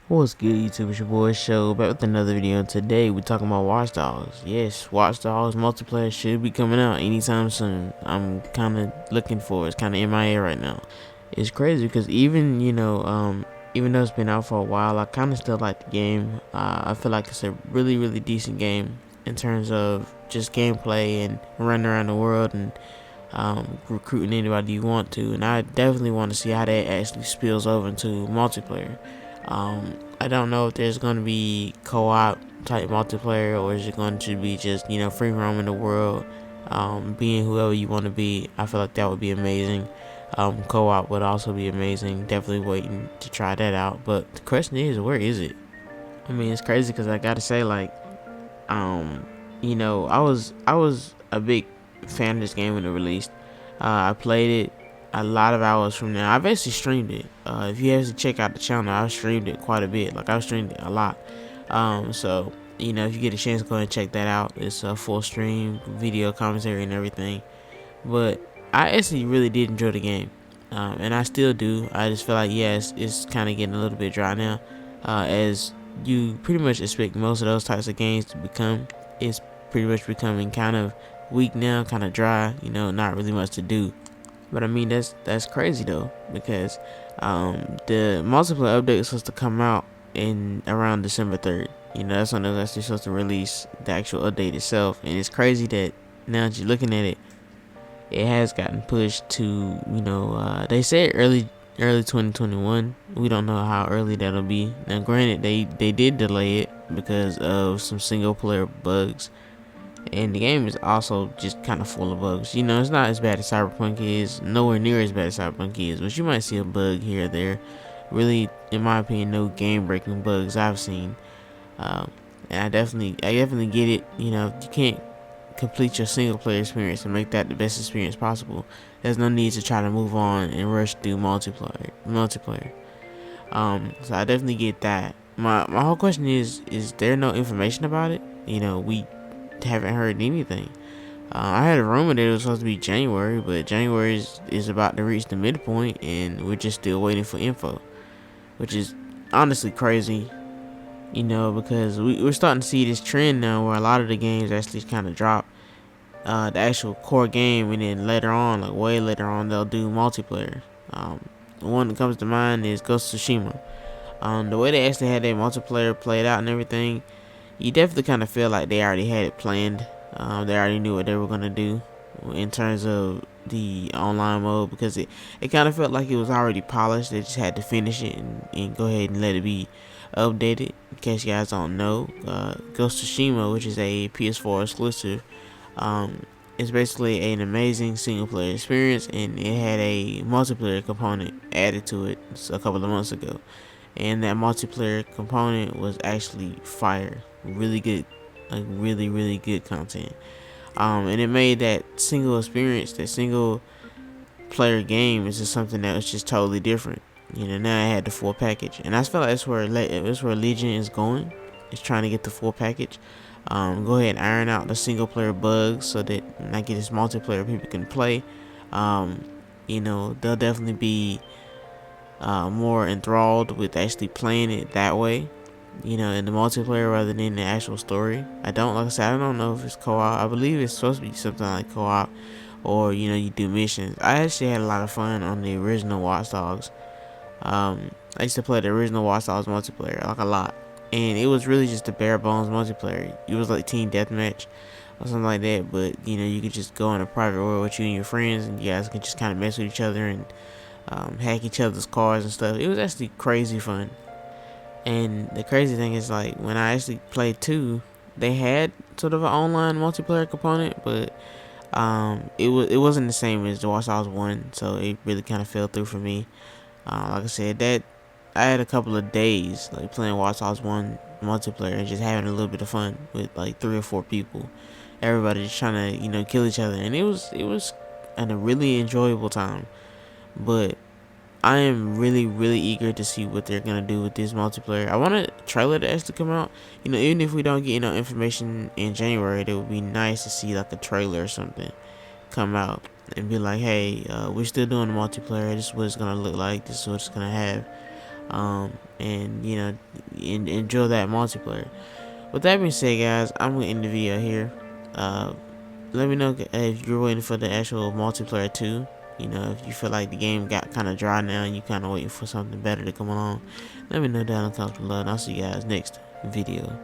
What's good, YouTube? It's your boy Show back with another video. Today we're talking about WatchDogs. Yes, WatchDogs multiplayer should be coming out anytime soon. I'm kind of looking for it. It's kind of in my ear right now. It's crazy because even though it's been out for a while, I kind of still like the game. I feel like it's a really decent game in terms of just gameplay and running around the world and recruiting anybody you want to. And I definitely want to see how that actually spills over into multiplayer. I don't know if there's going to be co-op type multiplayer, or is it going to be just, free roaming the world, being whoever you want to be. I feel like that would be amazing. Co-op would also be amazing. Definitely waiting to try that out. But the question is, where is it? I mean, it's crazy because I gotta say, like, I was a big fan of this game when it released. I played it a lot of hours from now. I've actually streamed it. If you have to check out the channel, I've streamed it quite a bit. Like, I've streamed it a lot. So if you get a chance, go ahead and check that out. It's a full stream, video commentary and everything. But I actually really did enjoy the game, and I still do. I just feel like, yes, it's kind of getting a little bit dry now, as you pretty much expect most of those types of games to become. It's pretty much becoming kind of weak now, kind of dry. Not really much to do. But I mean, that's crazy though, because the multiplayer update is supposed to come out in around December 3rd. That's when they're actually supposed to release the actual update itself. And it's crazy that now that you're looking at it, it has gotten pushed to, they said early 2021. We don't know how early that'll be. Now granted, they did delay it because of some single player bugs, and the game is also just kind of full of bugs. It's not as bad as Cyberpunk is, nowhere near as bad as Cyberpunk is, but you might see a bug here or there. Really, in my opinion, no game breaking bugs I've seen. And I definitely get it. If you can't complete your single player experience and make that the best experience possible, there's no need to try to move on and rush through multiplayer. So I definitely get that. My whole question is there no information about it? We haven't heard anything. I had a rumor that it was supposed to be January, but January is about to reach the midpoint, and we're just still waiting for info, which is honestly crazy. Because we're starting to see this trend now where a lot of the games actually kind of drop the actual core game, and then later on, like way later on, they'll do multiplayer. The one that comes to mind is Ghost of Tsushima. The way they actually had their multiplayer played out and everything, you definitely kind of feel like they already had it planned. They already knew what they were gonna do in terms of the online mode, because it kind of felt like it was already polished. They just had to finish it and go ahead and let it be updated. In case you guys don't know, Ghost of Tsushima, which is a PS4 exclusive, is basically an amazing single player experience, and it had a multiplayer component added to it a couple of months ago, and that multiplayer component was actually fire, really good, like really good content. And it made that single experience, that single player game, is just something that was just totally different. Now I had the full package, and I feel like that's where Legion is going. It's trying to get the full package. Go ahead and iron out the single player bugs so that when I get this multiplayer, people can play. They'll definitely be more enthralled with actually playing it that way. In the multiplayer rather than the actual story. Like I said, I don't know if it's co-op. I believe it's supposed to be something like co-op, or you do missions. I actually had a lot of fun on the original WatchDogs. I used to play the original WatchDogs multiplayer like a lot, and it was really just a bare bones multiplayer. It was like team deathmatch or something like that, but you could just go in a private world with you and your friends, and you guys can just kind of mess with each other and hack each other's cars and stuff. It was actually crazy fun. And the crazy thing is, like, when I actually played 2, they had sort of an online multiplayer component, but it wasn't the same as the Watch Dogs 1, so it really kind of fell through for me. Like I said, that I had a couple of days like playing Watch Dogs 1 multiplayer and just having a little bit of fun with like 3 or 4 people, everybody just trying to kill each other, and it was a really enjoyable time. But I am really eager to see what they're gonna do with this multiplayer. I want a trailer to actually come out. Even if we don't get information in January, it would be nice to see like a trailer or something come out and be like, hey, we're still doing the multiplayer. This is what it's gonna look like. This is what it's gonna have. and enjoy that multiplayer. With that being said, guys, I'm gonna end the video here. Let me know if you're waiting for the actual multiplayer too. If you feel like the game got kind of dry now and you kind of waiting for something better to come along, let me know down in the comments below, and I'll see you guys next video.